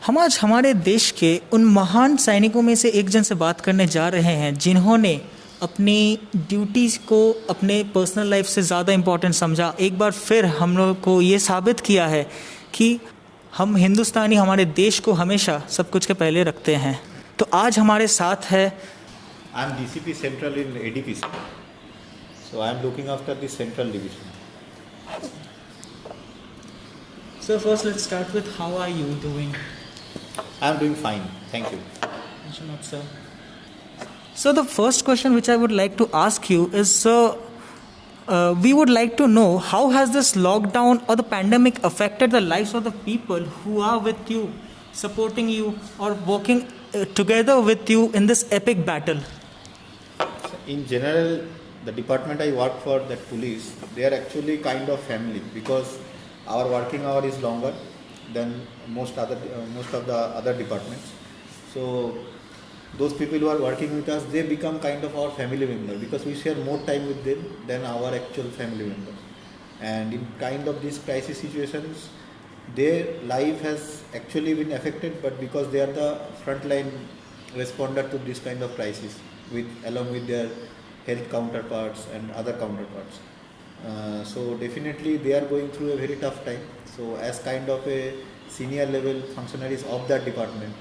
हम आज हमारे देश के उन महान सैनिकों में से एक जन से बात करने जा रहे हैं जिन्होंने अपनी ड्यूटीज़ को अपने पर्सनल लाइफ से ज़्यादा इम्पोर्टेंट समझा। एक बार फिर हम लोग को ये साबित किया है कि हम हिंदुस्तानी हमारे देश को हमेशा सब कुछ के पहले रखते हैं। तो आज हमारे साथ है I am DCP Central in ADPC, so I am looking after the Central Division. So first let's start with how are you doing? I am doing fine, thank you. Sir. So the first question which I would like to ask you is, we would like to know how has this lockdown or the pandemic affected the lives of the people who are with you, supporting you or working together with you in this epic battle? In general, the department I work for, that police, they are actually kind of family because our working hour is longer than most of the other departments. So those people who are working with us, they become kind of our family member because we share more time with them than our actual family members. And in kind of these crisis situations, their life has actually been affected, but because they are the frontline responder to this kind of crisis, along with their health counterparts and other counterparts. So definitely they are going through a very tough time. So as kind of a senior level functionaries of that department,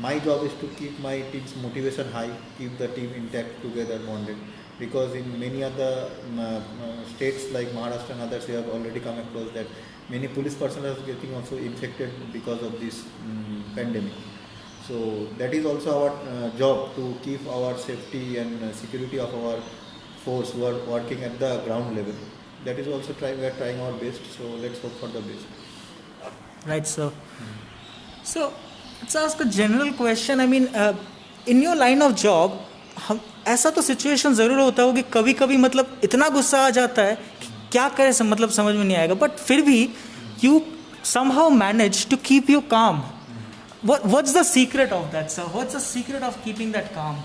my job is to keep my team's motivation high, keep the team intact, together, bonded. Because in many other states like Maharashtra and others, we have already come across that many police personnel are getting also infected because of this pandemic. So that is also our job, to keep our safety and security of our force who are working at the ground level. That is also we are trying our best. So let's hope for the best. Right, sir. So let's ask a general question. I mean, in your line of job, ऐसा तो situation ज़रूर होता होगा कि कभी कभी मतलब इतना गुस्सा आ जाता है कि क्या करें मतलब समझ में नहीं आएगा, बट फिर भी you somehow manage to keep you calm. What's the secret of that, sir? What's the secret of keeping that calm?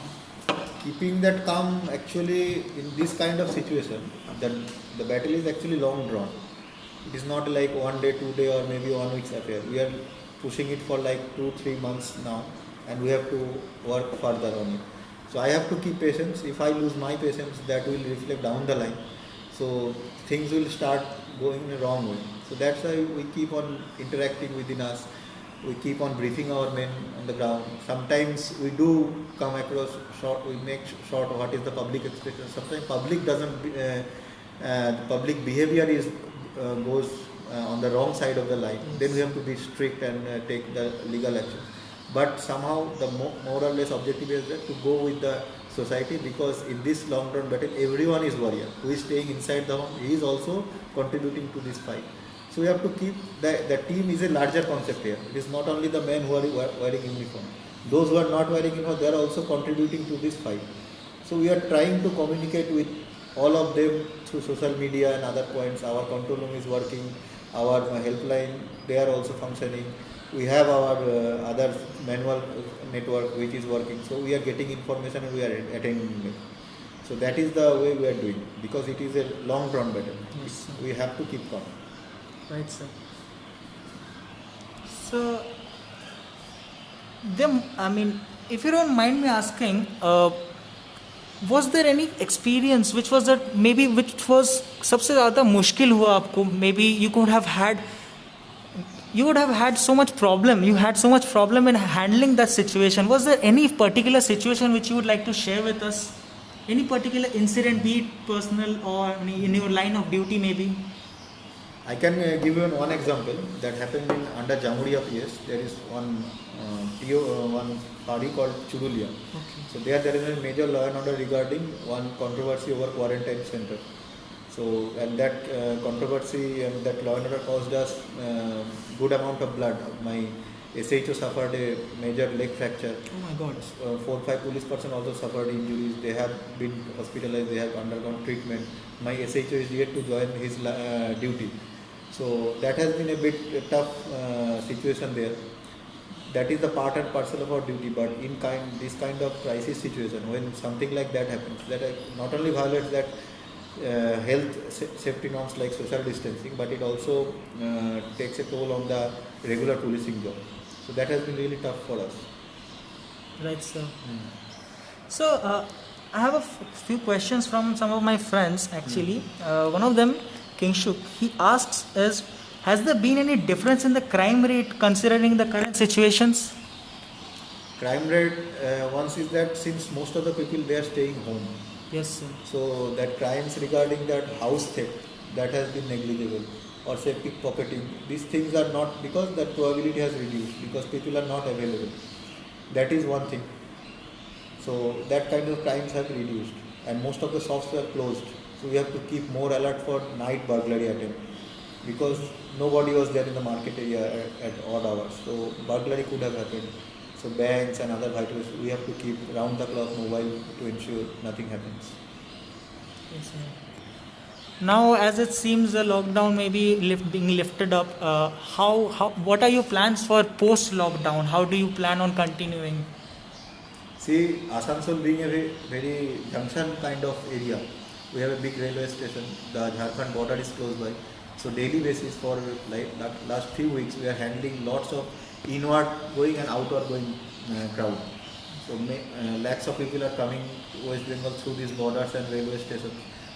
Keeping that calm, actually, in this kind of situation, the battle is actually long drawn. It is not like 1 day, 2 day, or maybe 1 week's affair. We are pushing it for like 2-3 months now, and we have to work further on it. So I have to keep patience. If I lose my patience, that will reflect down the line. So things will start going in the wrong way. So that's why we keep on interacting within us. We keep on briefing our men on the ground. Sometimes we do come across short. We make short what is the public expectation. Sometimes public doesn't. Public behavior goes on the wrong side of the line. Yes. Then we have to be strict and take the legal action. But somehow the more or less objective is that to go with the society, because in this long run battle everyone is warrior. Who is staying inside the home, he is also contributing to this fight. So we have to keep the team is a larger concept here. It is not only the men who are wearing uniform. Those who are not wearing uniform, they are also contributing to this fight. So we are trying to communicate with all of them through social media and other points. Our control room is working. Our helpline, they are also functioning. We have our other manual network which is working. So we are getting information and we are attending it. So that is the way we are doing, because it is a long drawn battle. Yes, we have to keep calm. Right, sir. So, I mean, if you don't mind me asking, was there any experience which was सबसे ज़्यादा मुश्किल हुआ आपको? Maybe you would have had so much problem. You had so much problem in handling that situation. Was there any particular situation which you would like to share with us? Any particular incident, be it personal or in your line of duty, maybe? I can give you one example that happened under Jamuria PS. There is one one party called Churulia. Okay. So there is a major law and order regarding one controversy over quarantine center. So, and that controversy and that law and order caused us good amount of blood. My SHO suffered a major leg fracture. Oh my God. 4-5 police personnel also suffered injuries. They have been hospitalized. They have undergone treatment. My SHO is yet to join his duty. So that has been a bit tough situation there. That is the part and parcel of our duty. But in this kind of crisis situation, when something like that happens, that not only violates that health safety norms like social distancing, but it also takes a toll on the regular policing job. So that has been really tough for us. Right, sir. So, I have a few questions from some of my friends actually. One of them, Kingshuk, he asks is, has there been any difference in the crime rate considering the current situations? Crime rate, once is that since most of the people they are staying home, Yes, sir. so that crimes regarding that house theft, that has been negligible, or say pickpocketing, these things are not, because that probability has reduced because people are not available. That is one thing. So that kind of crimes have reduced, and most of the shops were closed. So we have to keep more alert for night burglary attempt because nobody was there in the market area at odd hours. So burglary could have happened. So banks and other vitals, we have to keep round the clock mobile to ensure nothing happens. Yes, sir. Now, as it seems the lockdown may be being lifted up, what are your plans for post-lockdown? How do you plan on continuing? See, Asansol being a very junction kind of area, we have a big railway station. The Jharkhand border is close by. So daily basis for like last few weeks, we are handling lots of inward going and outward going crowd. So lakhs of people are coming to West Bengal through these borders and railway stations.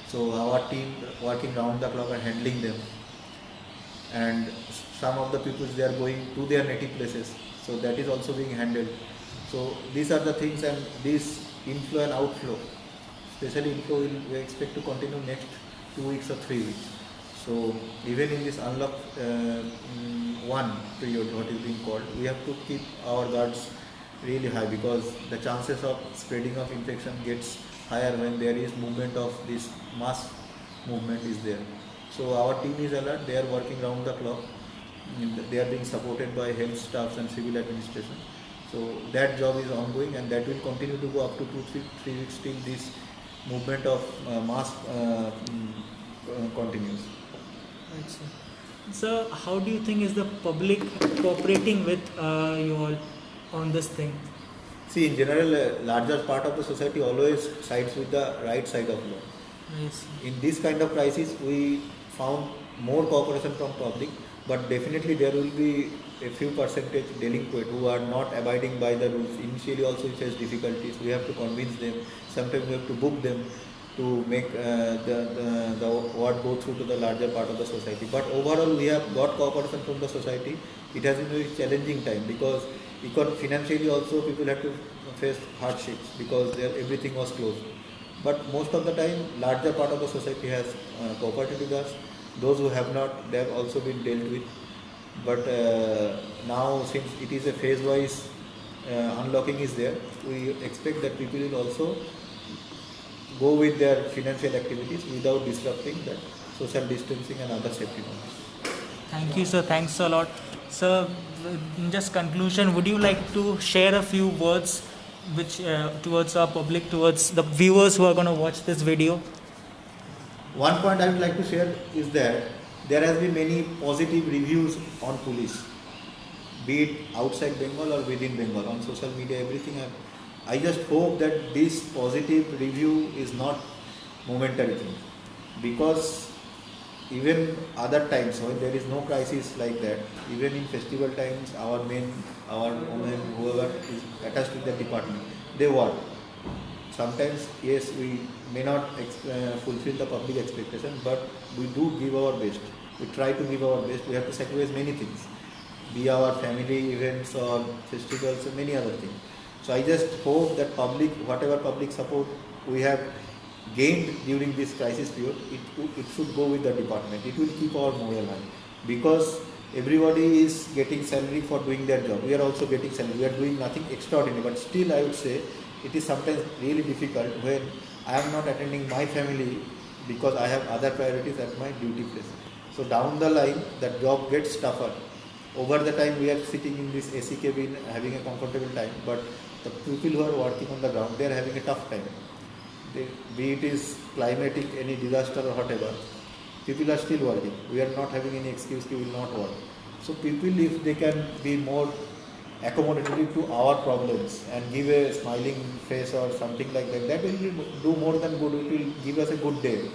So our team working round the clock are handling them. And some of the people they are going to their native places. So that is also being handled. So these are the things, and this inflow and outflow, especially inflow we expect to continue next 2 weeks or 3 weeks. So even in this unlock one period, what is being called, we have to keep our guards really high because the chances of spreading of infection gets higher when there is movement of this mass movement is there. So our team is alert, they are working round the clock, they are being supported by health staffs and civil administration. So that job is ongoing, and that will continue to go up to 2-3 weeks till this movement of mass continues. Right, sir. So, how do you think is the public cooperating with you all on this thing? See, in general, a larger part of the society always sides with the right side of law. Yes. In this kind of crisis, we found more cooperation from public, but definitely there will be a few percentage delinquent who are not abiding by the rules. Initially also we face difficulties. We have to convince them. Sometimes we have to book them to make the word go through to the larger part of the society. But overall we have got cooperation from the society. It has been a very challenging time because financially also people have to face hardships because everything was closed. But most of the time, larger part of the society has cooperated with us. Those who have not, they have also been dealt with. But now, since it is a phase-wise unlocking is there, we expect that people will also go with their financial activities without disrupting that social distancing and other safety norms. Thank you, sir. Thanks a lot. Sir, in just conclusion, would you like to share a few words which towards our public, towards the viewers who are going to watch this video? One point I would like to share is that there has been many positive reviews on police, be it outside Bengal or within Bengal, on social media, everything. I just hope that this positive review is not momentary thing, because even other times when there is no crisis like that, even in festival times, our men, our women, whoever is attached with the department, they work. Sometimes, yes, we may not fulfill the public expectation, but we do give our best. We try to give our best. We have to sacrifice many things, be our family events or festivals and many other things. So I just hope that public, whatever public support we have gained during this crisis period, it should go with the department. It will keep our morale high, because everybody is getting salary for doing their job. We are also getting salary. We are doing nothing extraordinary, but still I would say it is sometimes really difficult when I am not attending my family because I have other priorities at my duty place. So down the line, that job gets tougher. Over the time, we are sitting in this AC cabin having a comfortable time, but the people who are working on the ground, they are having a tough time. Be it is climatic, any disaster or whatever, people are still working. We are not having any excuse to will not work. So people, if they can be more accommodative to our problems and give a smiling face or something like that, that will do more than good. It will give us a good day,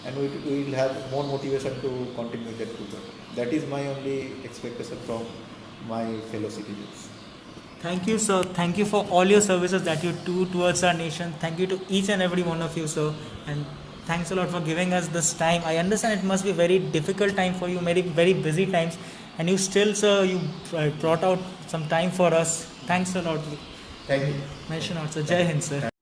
and we will have more motivation to continue that program. That is my only expectation from my fellow citizens. Thank you, sir. Thank you for all your services that you do towards our nation. Thank you to each and every one of you, sir. And thanks a lot for giving us this time. I understand it must be a very difficult time for you, very, very busy times. And you still, sir, you brought out some time for us. Thanks a lot. Thank you. Mention out, sir. Jai Hind, sir.